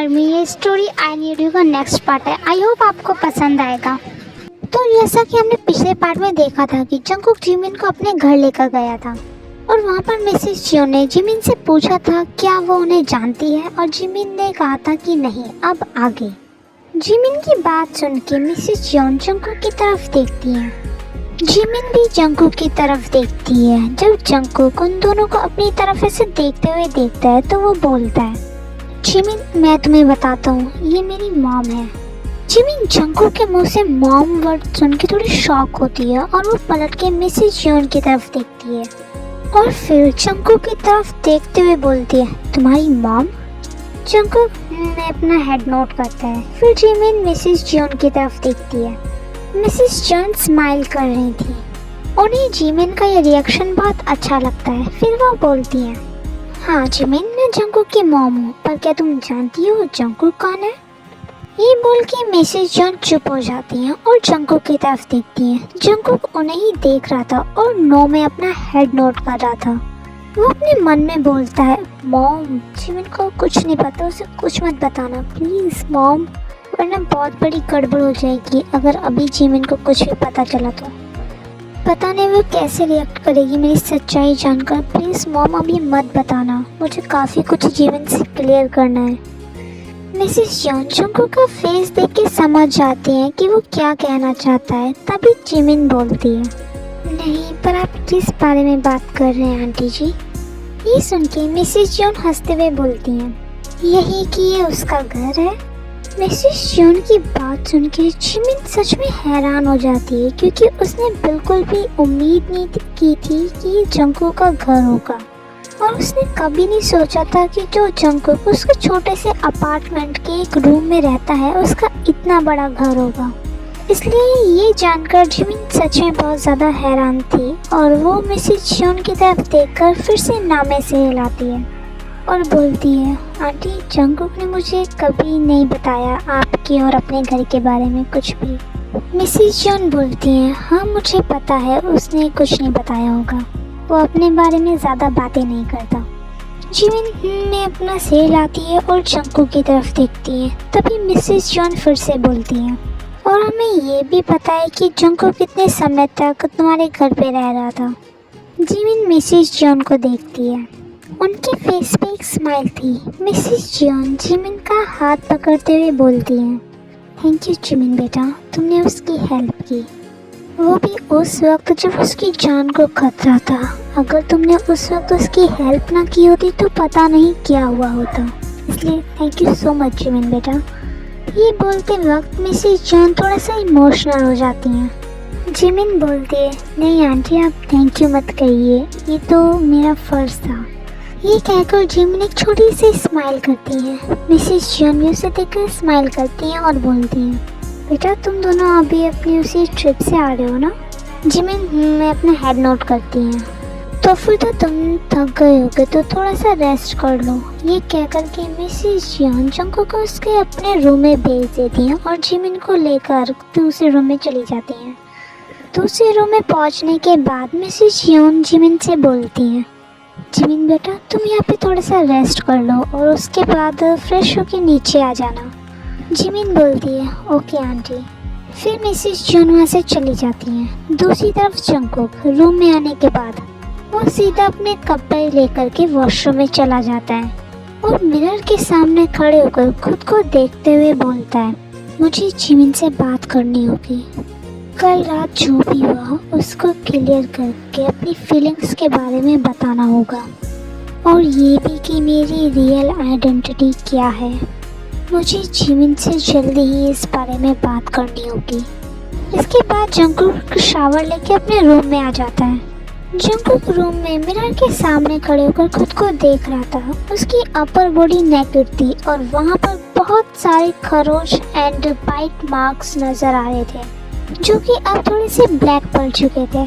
Army ये story I need you का next part है। आई होप आपको पसंद आएगा। तो जैसा कि हमने पिछले पार्ट में देखा था कि जंगकुक जिमिन को अपने घर लेकर गया था और वहाँ पर मिसेस जियोन ने जिमिन से पूछा था क्या वो उन्हें जानती है और जिमिन ने कहा था कि नहीं, अब आगे। जिमिन की बात सुन के मिसेस जियोन जंगकुक की तरफ देखती है। जिमिन भी जंगकुक की तरफ देखती है। जब जंगकुक उन दोनों को अपनी तरफ से देखते हुए देखता है तो वो बोलता है, जिमिन मैं तुम्हें बताता हूँ, ये मेरी मॉम है। जिमिन जंगकुक के मुंह से मॉम वर्ड सुन के थोड़ी शॉक होती है और वो पलट के मिसेस जियोन की तरफ देखती है और फिर जंगकुक की तरफ देखते हुए बोलती है, तुम्हारी मॉम? जंगकुक ने अपना हेड नोट करता है। फिर जिमिन मिसेस जियोन की तरफ देखती है। मिसेस जियोन स्माइल कर रही थी। उन्हें जिमिन का ये रिएक्शन बहुत अच्छा लगता है। फिर वो बोलती है, हाँ जिमिन, मैं जंगकुक की मॉम हूँ, पर क्या तुम जानती हो जंगकुक कौन है? ये बोल के मिसेस जियोन चुप हो जाती हैं और जंगकुक की तरफ देखती हैं। जंगकुक उन्हें ही देख रहा था और नो में अपना हेड नोट कर रहा था। वो अपने मन में बोलता है, मॉम जिमिन को कुछ नहीं पता, उसे कुछ मत बताना प्लीज़ मॉम, वरना बहुत बड़ी गड़बड़ हो जाएगी अगर अभी जिमिन को कुछ भी पता चला तो। पता नहीं वो कैसे रिएक्ट करेगी मेरी सच्चाई जानकर। प्लीज़ मॉम अभी मत बताना, मुझे काफ़ी कुछ जिमिन से क्लियर करना है। मिसेस जियोन जंगकुक का फेस देख के समझ जाती हैं कि वो क्या कहना चाहता है। तभी जिमिन बोलती है, नहीं, पर आप किस बारे में बात कर रहे हैं आंटी जी? ये सुन के मिसेस जियोन हंसते हुए बोलती हैं, यही कि ये उसका घर है। मिसेस जियोन की बात सुन के जिमिन सच में हैरान हो जाती है क्योंकि उसने बिल्कुल भी उम्मीद नहीं की थी कि ये जंगकुक का घर होगा और उसने कभी नहीं सोचा था कि जो जंगकुक उसके छोटे से अपार्टमेंट के एक रूम में रहता है उसका इतना बड़ा घर होगा। इसलिए ये जानकर जिमिन सच में बहुत ज़्यादा हैरान थी और वो मिसेस जियोन की तरफ देखकर फिर से नामे से हिलाती है और बोलती है, आंटी जंगकुक ने मुझे कभी नहीं बताया आपके और अपने घर के बारे में कुछ भी। मिसेस जियोन बोलती हैं, हाँ मुझे पता है, उसने कुछ नहीं बताया होगा, वो अपने बारे में ज़्यादा बातें नहीं करता। जिमिन में अपना सिर हिलाती है और जंगकुक की तरफ देखती है। तभी मिसेस जियोन फिर से बोलती है, और हमें ये भी पता है कि जंगकुक कितने समय तक तुम्हारे घर पे रह रहा था। जिमिन मिसेस जियोन को देखती है। उनके फेस पे एक स्माइल थी। मिसेस जियोन जिमिन का हाथ पकड़ते हुए बोलती हैं, थैंक यू जिमिन बेटा, तुमने उसकी हेल्प की, वो भी उस वक्त जब उसकी जान को खतरा था। अगर तुमने उस वक्त उसकी हेल्प ना की होती तो पता नहीं क्या हुआ होता, इसलिए thank you so much Jimin बेटा। ये बोलते वक्त मिसेस जियोन थोड़ा सा इमोशनल हो जाती हैं। जिमिन बोलती है, नहीं आंटी आप थैंक यू मत कहिए, ये तो मेरा फ़र्ज़ था। ये कहकर जिमिन एक छोटी सी स्माइल करती है। मिसेस जियोन भी उसे देखकर स्माइल करती हैं और बोलती हैं, बेटा तुम दोनों अभी अपनी उसी ट्रिप से आ रहे हो ना? जिमिन मैं अपना हेड नोट करती हैं। तो फिर तो तुम थक गए होगे तो थोड़ा सा रेस्ट कर लो। ये कहकर के मिसेस जियोन जंगकुक को उसके अपने रूम में भेज देती हैं और जिमिन को लेकर दूसरे रूम में चली जाती हैं। दूसरे रूम में पहुंचने के बाद मिसेस जियोन जिमिन से बोलती हैं, जिमिन बेटा तुम यहाँ पे थोड़ा सा रेस्ट कर लो और उसके बाद फ्रेश होके नीचे आ जाना। जिमिन बोलती है, ओके आंटी। फिर मिसेस जियोन वहाँ से चली जाती हैं। दूसरी तरफ जंगकुक रूम में आने के बाद वो सीधा अपने कपड़े लेकर के वॉशरूम में चला जाता है और मिरर के सामने खड़े होकर खुद को देखते हुए बोलता है, मुझे जिमिन से बात करनी होगी। कल रात जो भी हुआ उसको क्लियर करके अपनी फीलिंग्स के बारे में बताना होगा और ये भी कि मेरी रियल आइडेंटिटी क्या है। मुझे जिमिन से जल्दी ही इस बारे में बात करनी होगी। इसके बाद जंगकुक शावर लेके अपने रूम में आ जाता है। जंगकुक रूम में मिरर के सामने खड़े होकर खुद को देख रहा था। उसकी अपर बॉडी नेकेड थी और वहाँ पर बहुत सारे खरोच एंड बाइट मार्क्स नज़र आ रहे थे जो कि अब थोड़े से ब्लैक पड़ चुके थे।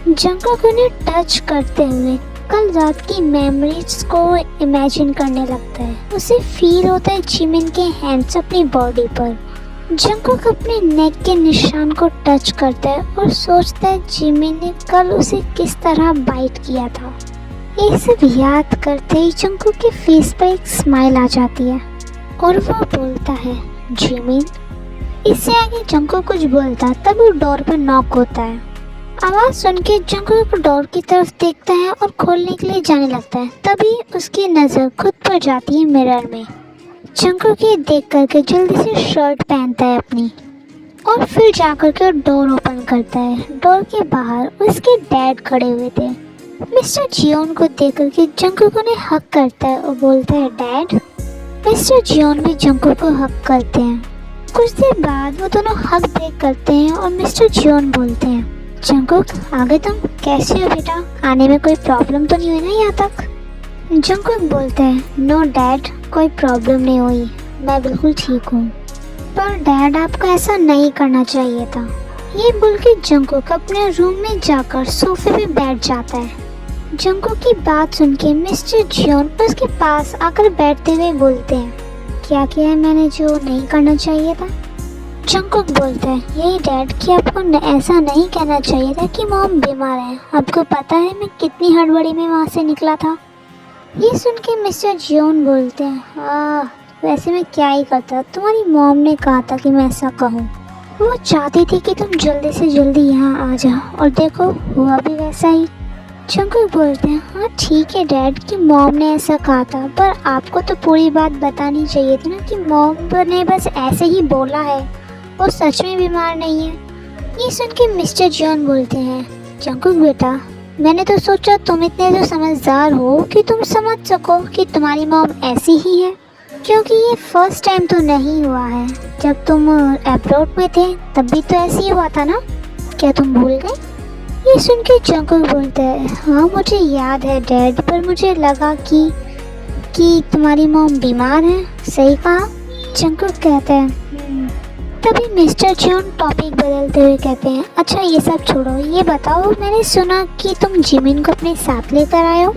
जंगकुक उन्हें टच करते हुए कल रात की मेमोरीज को इमेजिन करने लगता है। उसे फील होता है जिमिन के हैंड्स अपनी बॉडी पर। जंगकुक अपने नेक के निशान को टच करता है और सोचता है जिमिन ने कल उसे किस तरह बाइट किया था। ये सब याद करते ही जंगकुक के फेस पर एक स्माइल आ जाती है। और वो बोलता है जिमिन। इससे आगे जंगकुक कुछ बोलता तब वो डोर पर नॉक होता है। आवाज सुन के जंगकुक डोर की तरफ देखता है और खोलने के लिए जाने लगता है। तभी उसकी नज़र खुद पर जाती है मिरर में। जंगकुक ये देख करके जल्दी से शर्ट पहनता है अपनी और फिर जाकर के डोर ओपन करता है। डोर के बाहर उसके डैड खड़े हुए थे। मिस्टर जियोन को देख करके जंगकुक उन्हें हक करता है और बोलता है डैड। मिस्टर जियोन भी जंगकुक को हक करते हैं। कुछ देर बाद वो दोनों हक ब्रेक करते हैं और मिस्टर जियोन बोलते हैं जंगकुक आगे तुम कैसे हो बेटा, आने में कोई प्रॉब्लम तो नहीं हुई ना यहाँ तक। जंगकुक बोलता है नो डैड, कोई प्रॉब्लम नहीं हुई, मैं बिल्कुल ठीक हूँ। पर डैड आपको ऐसा नहीं करना चाहिए था। ये बोल के जंगकुक अपने रूम में जाकर सोफे पे बैठ जाता है। जंगकुक की बात सुन के मिस्टर जियोन उसके पास आकर बैठते हुए बोलते हैं क्या किया है मैंने जो नहीं करना चाहिए था। जंगकुक बोलता है यही डैड कि आपको ऐसा नहीं कहना चाहिए था कि मॉम बीमार है। आपको पता है मैं कितनी हड़बड़ी में वहाँ से निकला था। ये सुन के मिस्टर जियोन बोलते हैं वैसे मैं क्या ही करता, तुम्हारी मॉम ने कहा था कि मैं ऐसा कहूँ। वो चाहती थी कि तुम जल्दी से जल्दी यहाँ आ जाओ और देखो हुआ भी वैसा ही। जंगकुक बोलते हैं हाँ ठीक है डैड कि मॉम ने ऐसा कहा था, पर आपको तो पूरी बात बतानी चाहिए थी ना कि मॉम ने बस ऐसे ही बोला है, वो सच में बीमार नहीं है। ये सुन के मिस्टर जियोन बोलते हैं जंगकुक बेटा मैंने तो सोचा तुम इतने तो समझदार हो कि तुम समझ सको कि तुम्हारी मॉम ऐसी ही है, क्योंकि ये फर्स्ट टाइम तो नहीं हुआ है। जब तुम अब्रॉड में थे तब भी तो ऐसे ही हुआ था ना, क्या तुम भूल गए। ये सुन के जंगकुक बोलता है हाँ मुझे याद है डैड, पर मुझे लगा कि तुम्हारी मॉम बीमार है। सही कहा। जंगकुक कहता है तभी मिस्टर जियोन टॉपिक बदलते हुए कहते हैं अच्छा ये सब छोड़ो, ये बताओ मैंने सुना कि तुम जिमिन को अपने साथ लेकर आए हो।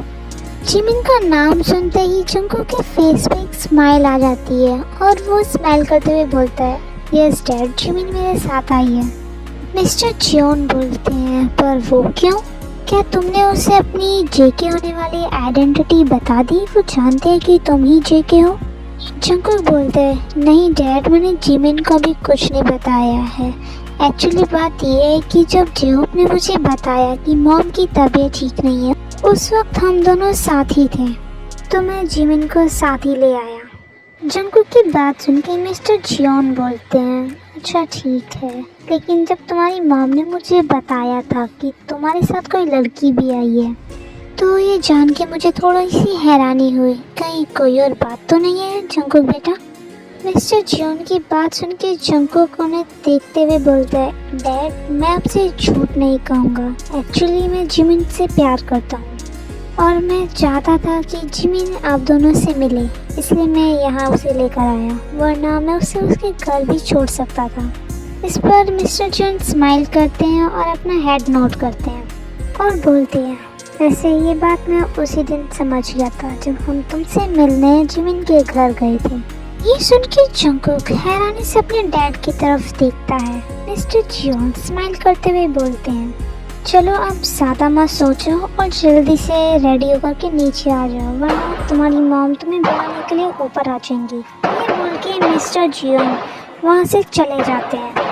जिमिन का नाम सुनते ही जंगकुक के फेस पे एक स्माइल आ जाती है और वो स्माइल करते हुए बोलता है यस डैड, जिमिन मेरे साथ आई है। मिस्टर जियोन बोलते हैं पर वो क्यों, क्या तुमने उसे अपनी जेके होने वाली आइडेंटिटी बता दी, वो जानते हैं कि तुम ही जेके हो। जंगकुक बोलते हैं नहीं डैड, मैंने जिमिन को भी कुछ नहीं बताया है। एक्चुअली बात ये है कि जब जेहोप ने मुझे बताया कि मॉम की तबीयत ठीक नहीं है, उस वक्त हम दोनों साथ ही थे, तो मैं जिमिन को साथ ही ले आया। जंगकुक की बात सुन के मिस्टर जियोन बोलते हैं अच्छा ठीक है, लेकिन जब तुम्हारी मॉम ने मुझे बताया था कि तुम्हारे साथ कोई लड़की भी आई है, तो ये जान के मुझे थोड़ी सी हैरानी हुई, कहीं कोई और बात तो नहीं है जंगकुक बेटा। मिस्टर जियोन की बात सुन के जंगकुक उन्हें देखते हुए बोलता है डैड मैं आपसे झूठ नहीं कहूँगा, एक्चुअली मैं जिमिन से प्यार करता हूँ और मैं चाहता था कि जिमिन आप दोनों से मिले, इसलिए मैं यहाँ उसे लेकर आया, वरना मैं उसे उसके घर भी छोड़ सकता था। इस पर मिस्टर जियोन स्माइल करते हैं और अपना हेड नोट करते हैं और बोलते हैं वैसे ये बात मैं उसी दिन समझ गया था जब हम तुमसे मिलने जिमिन के घर गए थे। ये सुन के जंगकुक हैरानी से अपने डैड की तरफ देखता है। मिस्टर जियोन स्माइल करते हुए बोलते हैं चलो अब ज़्यादा मत सोचो और जल्दी से रेडी होकर के नीचे आ जाओ, वरना तुम्हारी मॉम तुम्हें बुलाने के लिए ऊपर आ जाएंगी। ये बोल के मिस्टर जियोन वहाँ से चले जाते हैं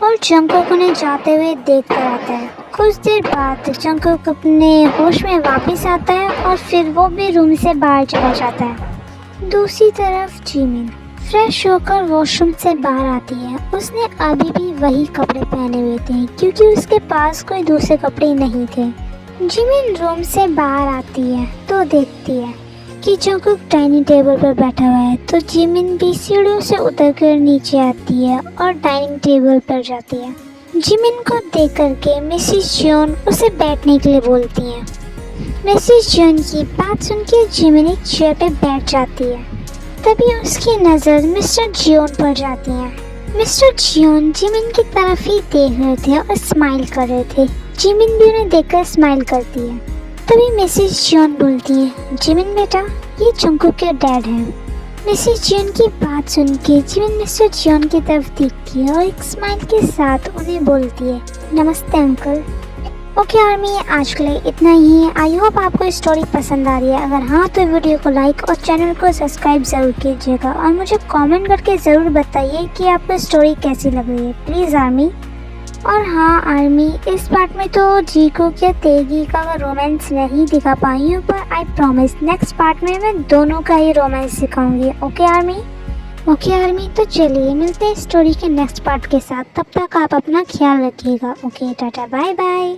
और जंगकुक उन्हें जाते हुए देख कर आता है। कुछ देर बाद जंगकुक अपने होश में वापस आता है और फिर वो भी रूम से बाहर चला जाता है। दूसरी तरफ जिमिन फ्रेश होकर वॉशरूम से बाहर आती है। उसने अभी भी वही कपड़े पहने हुए थे क्योंकि उसके पास कोई दूसरे कपड़े नहीं थे। जिमिन रूम से बाहर आती है तो देखती है कि जंगकुक डाइनिंग टेबल पर बैठा हुआ है, तो जिमिन भी सीढ़ियों से उतरकर नीचे आती है और डाइनिंग टेबल पर जाती है। जिमिन को देख करके मिसेस जियोन उसे बैठने के लिए बोलती हैं। मिसेस जियोन की बात सुन के जिमिन एक चेयर पे बैठ जाती है। तभी उसकी नज़र मिस्टर जियोन पर जाती है। मिस्टर जियोन जिमिन की तरफ ही देख रहे थे और स्माइल कर रहे थे। जिमिन भी उन्हें देखकर स्माइल करती है। तभी मिसेस जियोन बोलती है जिमिन बेटा ये जंगकुक के डैड हैं। मिसेस जियोन की बात सुन के जिमिन मिस्टर जियोन की तरफ देखती है और एक स्माइल के साथ उन्हें बोलती है नमस्ते अंकल। ओके आर्मी, आज के लिए इतना ही है। आई होप आपको स्टोरी पसंद आ रही है। अगर हाँ तो वीडियो को लाइक और चैनल को सब्सक्राइब ज़रूर कीजिएगा और मुझे कमेंट करके ज़रूर बताइए कि आपको स्टोरी कैसी लग रही है, प्लीज़ आर्मी। और हाँ आर्मी, इस पार्ट में तो जीको के तेगी का रोमांस नहीं दिखा पाई हूँ, पर आई प्रॉमिस नेक्स्ट पार्ट में मैं दोनों का ही रोमांस दिखाऊंगी। Okay army. ओके आर्मी, तो चलिए मिलते हैं स्टोरी के नेक्स्ट पार्ट के साथ। तब तक आप अपना ख्याल रखिएगा। Okay, tata bye bye.